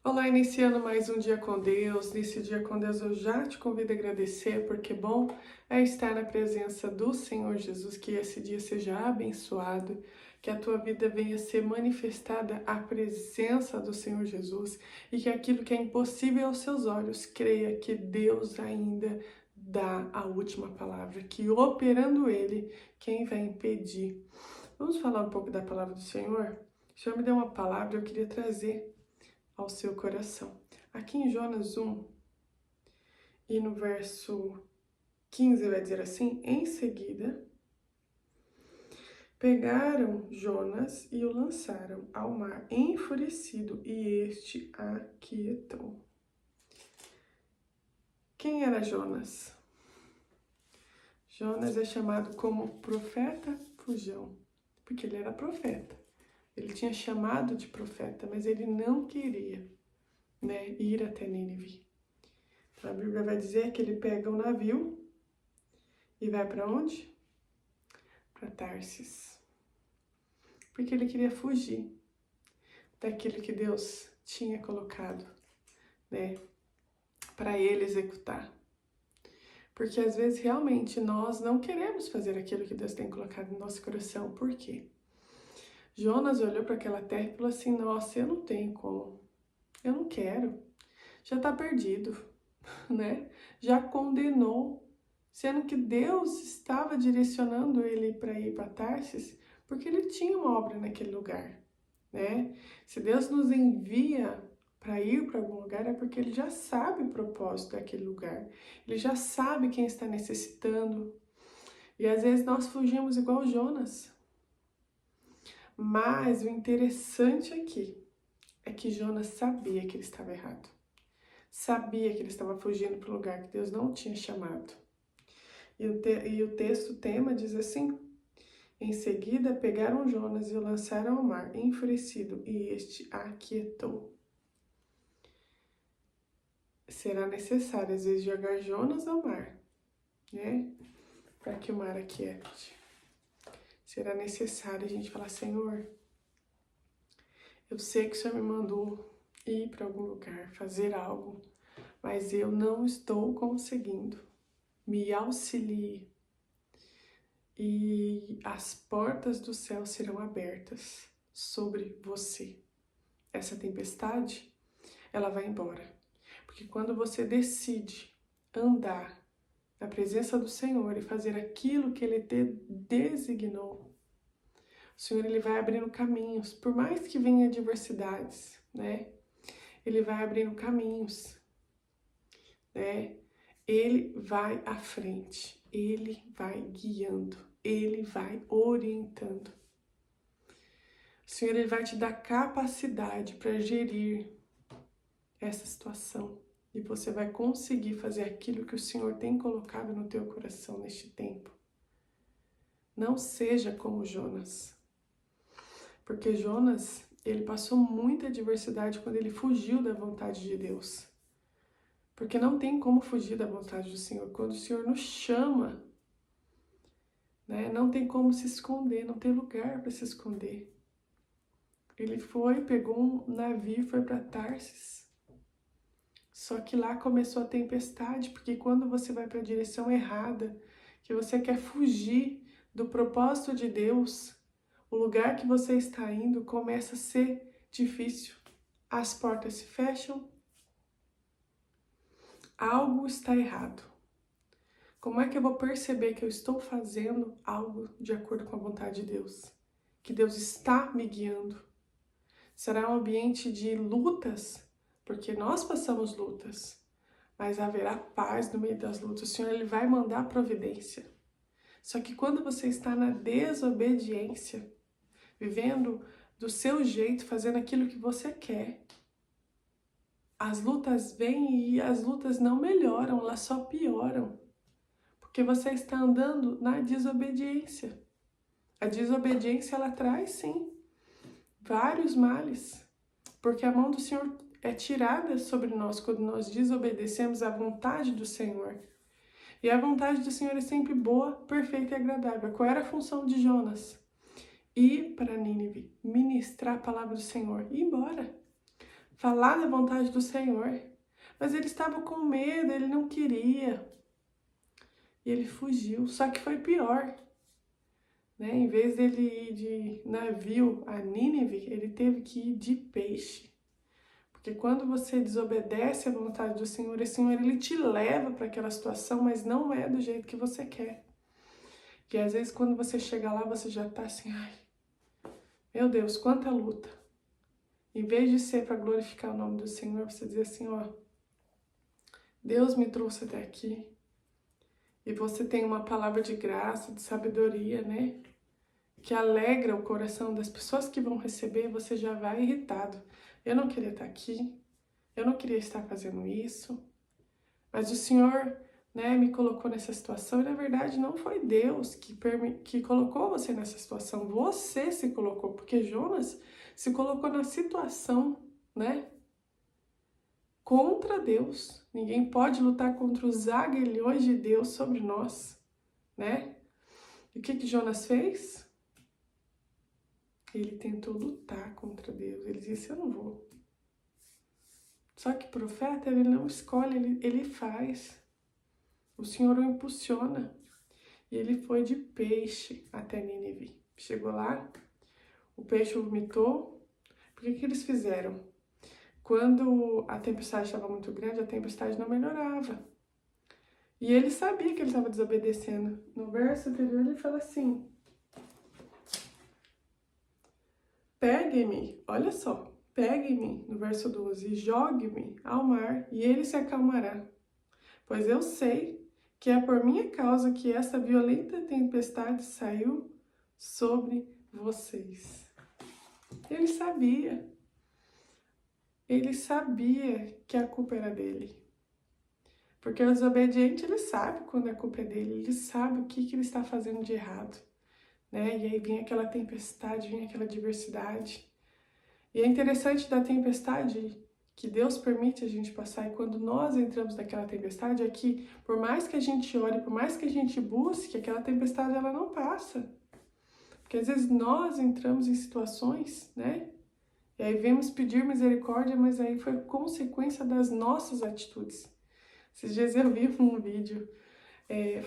Olá, iniciando mais um dia com Deus. Nesse dia com Deus eu já te convido a agradecer, porque bom é estar na presença do Senhor Jesus, que esse dia seja abençoado, que a tua vida venha ser manifestada a presença do Senhor Jesus e que aquilo que é impossível aos seus olhos, creia que Deus ainda dá a última palavra, que operando Ele, quem vai impedir? Vamos falar um pouco da palavra do Senhor? O Senhor me deu uma palavra, eu queria trazer ao seu coração. Aqui em Jonas 1 e no verso 15 vai dizer assim: em seguida, pegaram Jonas e o lançaram ao mar enfurecido, e este aquietou. Quem era Jonas? Jonas é chamado como profeta fujão, porque ele era profeta. Ele tinha chamado de profeta, mas ele não queria, ir até Nínive. A Bíblia vai dizer que ele pega um navio e vai para onde? Para Tarsis. Porque ele queria fugir daquilo que Deus tinha colocado, para ele executar. Porque às vezes realmente nós não queremos fazer aquilo que Deus tem colocado no nosso coração. Por quê? Jonas olhou para aquela terra e falou assim: nossa, eu não tenho como, eu não quero, já está perdido, Já condenou, sendo que Deus estava direcionando ele para ir para Tarsis, porque ele tinha uma obra naquele lugar, Se Deus nos envia para ir para algum lugar, é porque ele já sabe o propósito daquele lugar, ele já sabe quem está necessitando. E às vezes nós fugimos igual Jonas. Mas o interessante aqui é que Jonas sabia que ele estava errado. Sabia que ele estava fugindo para um lugar que Deus não tinha chamado. E o texto, o tema diz assim: em seguida pegaram Jonas e o lançaram ao mar, enfurecido, e este aquietou. Será necessário, às vezes, jogar Jonas ao mar, para que o mar aquiete. Será necessário a gente falar: Senhor, eu sei que o Senhor me mandou ir para algum lugar, fazer algo, mas eu não estou conseguindo. Me auxilie. E as portas do céu serão abertas sobre você. Essa tempestade, ela vai embora. Porque quando você decide andar na presença do Senhor e fazer aquilo que Ele te designou, o Senhor ele vai abrindo caminhos, por mais que venha adversidades, Ele vai abrindo caminhos, Ele vai à frente, Ele vai guiando, Ele vai orientando. O Senhor ele vai te dar capacidade para gerir essa situação e você vai conseguir fazer aquilo que o Senhor tem colocado no teu coração neste tempo. Não seja como Jonas, porque Jonas ele passou muita adversidade quando ele fugiu da vontade de Deus. Porque não tem como fugir da vontade do Senhor. Quando o Senhor nos chama, não tem como se esconder, não tem lugar para se esconder. Ele pegou um navio e foi para Tarsis. Só que lá começou a tempestade, porque quando você vai para a direção errada, que você quer fugir do propósito de Deus, o lugar que você está indo começa a ser difícil. As portas se fecham. Algo está errado. Como é que eu vou perceber que eu estou fazendo algo de acordo com a vontade de Deus? Que Deus está me guiando? Será um ambiente de lutas? Porque nós passamos lutas, mas haverá paz no meio das lutas. O Senhor ele vai mandar providência. Só que quando você está na desobediência, vivendo do seu jeito, fazendo aquilo que você quer, as lutas vêm e as lutas não melhoram, elas só pioram. Porque você está andando na desobediência. A desobediência, ela traz, sim, vários males. Porque a mão do Senhor é tirada sobre nós quando nós desobedecemos à vontade do Senhor. E a vontade do Senhor é sempre boa, perfeita e agradável. Qual era a função de Jonas? Ir para Nínive, ministrar a palavra do Senhor e ir embora. falar da vontade do Senhor. Mas ele estava com medo, ele não queria. E ele fugiu, só que foi pior. Né? Em vez dele ir de navio a Nínive, ele teve que ir de peixe. Porque quando você desobedece à vontade do Senhor, o Senhor ele te leva para aquela situação, mas não é do jeito que você quer. Que às vezes quando você chega lá, você já tá assim, ai, meu Deus, quanta luta. Em vez de ser para glorificar o nome do Senhor, você diz assim, ó, Deus me trouxe até aqui. E você tem uma palavra de graça, de sabedoria, né? Que alegra o coração das pessoas que vão receber, você já vai irritado. Eu não queria estar aqui, eu não queria estar fazendo isso, mas o Senhor, né, me colocou nessa situação e na verdade não foi Deus que colocou você nessa situação, você se colocou, porque Jonas se colocou na situação, né, contra Deus. Ninguém pode lutar contra os aguilhões de Deus sobre nós, né? E o que Jonas fez? Ele tentou lutar contra Deus. Ele disse, eu não vou. Só que profeta, ele não escolhe, ele faz. O Senhor o impulsiona. E ele foi de peixe até Nínive. Chegou lá, o peixe vomitou. Por que eles fizeram? Quando a tempestade estava muito grande, a tempestade não melhorava. E ele sabia que ele estava desobedecendo. No verso anterior ele fala assim, pegue-me, olha só, pegue-me, no verso 12, e jogue-me ao mar, e ele se acalmará. Pois eu sei que é por minha causa que essa violenta tempestade saiu sobre vocês. Ele sabia que a culpa era dele. Porque o desobediente, ele sabe quando a culpa é dele, ele sabe o que ele está fazendo de errado. Né? E aí vem aquela tempestade, vem aquela adversidade. E é interessante da tempestade que Deus permite a gente passar, e quando nós entramos naquela tempestade, é que por mais que a gente ore, por mais que a gente busque, aquela tempestade ela não passa. Porque às vezes nós entramos em situações, né? E aí vemos pedir misericórdia, mas aí foi consequência das nossas atitudes. Esses dias eu vi um vídeo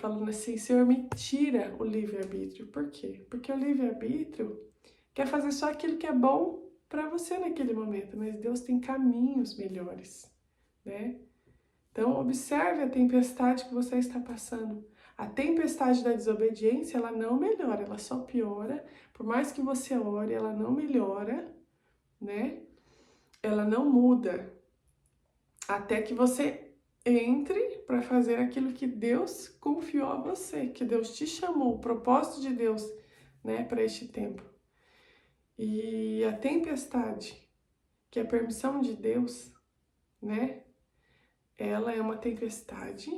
falando assim, Senhor, me tira o livre-arbítrio. Por quê? Porque o livre-arbítrio quer fazer só aquilo que é bom para você naquele momento, mas Deus tem caminhos melhores, né? Então, observe a tempestade que você está passando. A tempestade da desobediência, ela não melhora, ela só piora. Por mais que você ore, ela não melhora, né? Ela não muda. Até que você entre para fazer aquilo que Deus confiou a você, que Deus te chamou, o propósito de Deus, né, para este tempo. E a tempestade, que é a permissão de Deus, né? Ela é uma tempestade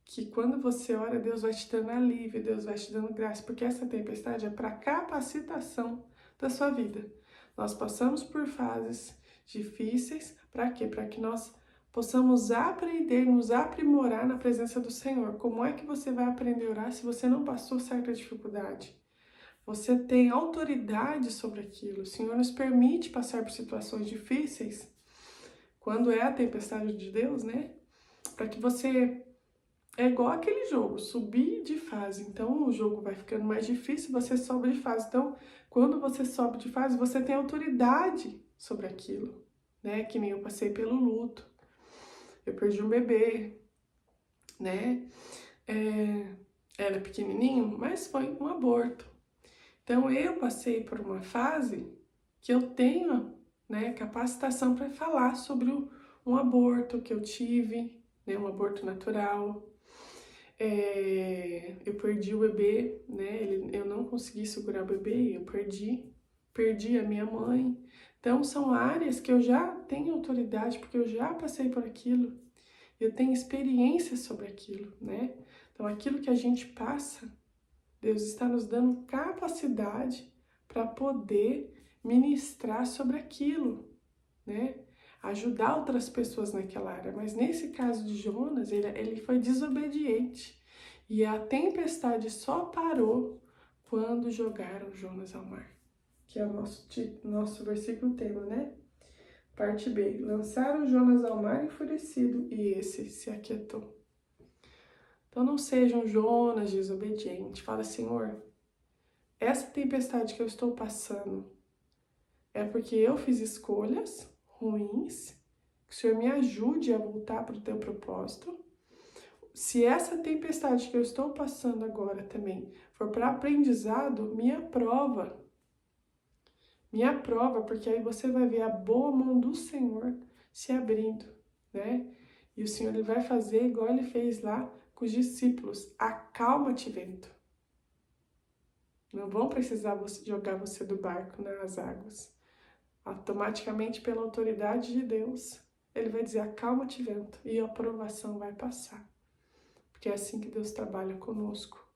que quando você ora, Deus vai te dando alívio, Deus vai te dando graça, porque essa tempestade é para capacitação da sua vida. Nós passamos por fases difíceis, para quê? Para que nós possamos aprender, nos aprimorar na presença do Senhor. Como é que você vai aprender a orar se você não passou certa dificuldade? Você tem autoridade sobre aquilo. O Senhor nos permite passar por situações difíceis, quando é a tempestade de Deus, né? Para que você... É igual aquele jogo, subir de fase. Então, o jogo vai ficando mais difícil, você sobe de fase. Então, quando você sobe de fase, você tem autoridade sobre aquilo, né? Que nem eu passei pelo luto. Eu perdi um bebê, né? Era pequenininho, mas foi um aborto. Então, eu passei por uma fase que eu tenho, né, capacitação para falar sobre um aborto que eu tive, né, um aborto natural. Eu perdi o bebê, né, eu não consegui segurar o bebê, eu perdi a minha mãe. Então, são áreas que eu já tenho autoridade, porque eu já passei por aquilo, eu tenho experiência sobre aquilo, né? Então, aquilo que a gente passa, Deus está nos dando capacidade para poder ministrar sobre aquilo, né? Ajudar outras pessoas naquela área. Mas nesse caso de Jonas, ele foi desobediente. E a tempestade só parou quando jogaram Jonas ao mar. Que é o nosso versículo tema, né? Parte B. Lançaram Jonas ao mar enfurecido e esse se aquietou. Então não seja um Jonas desobediente. Fala, Senhor, essa tempestade que eu estou passando é porque eu fiz escolhas ruins, que o Senhor me ajude a voltar para o teu propósito. Se essa tempestade que eu estou passando agora também for para aprendizado, me aprova. Me aprova, porque aí você vai ver a boa mão do Senhor se abrindo, né? E o Senhor ele vai fazer igual ele fez lá com os discípulos. Acalma-te, vento. Não vão precisar jogar você do barco nas águas. Automaticamente, pela autoridade de Deus, ele vai dizer, acalma-te, vento, e a aprovação vai passar. Porque é assim que Deus trabalha conosco.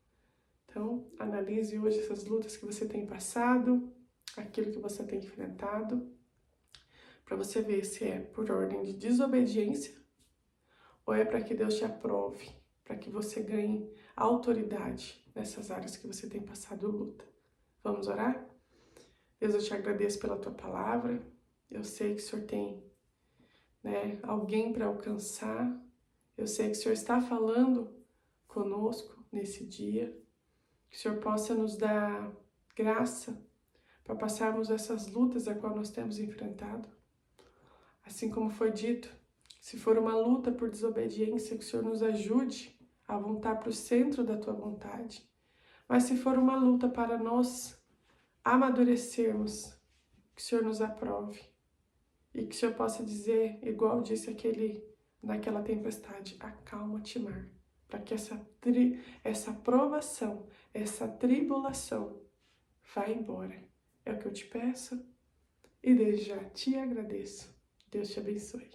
Então, analise hoje essas lutas que você tem passado, aquilo que você tem enfrentado, para você ver se é por ordem de desobediência ou é para que Deus te aprove, para que você ganhe autoridade nessas áreas que você tem passado luta. Vamos orar? Deus, eu te agradeço pela tua palavra. Eu sei que o Senhor tem, alguém para alcançar. Eu sei que o Senhor está falando conosco nesse dia. Que o Senhor possa nos dar graça para passarmos essas lutas a qual nós temos enfrentado. Assim como foi dito, se for uma luta por desobediência, que o Senhor nos ajude a voltar para o centro da tua vontade. Mas se for uma luta para nós amadurecermos, que o Senhor nos aprove. E que o Senhor possa dizer, igual disse naquela tempestade, acalma-te, mar. Para que essa provação, essa tribulação vá embora. É o que eu te peço e desde já te agradeço. Deus te abençoe.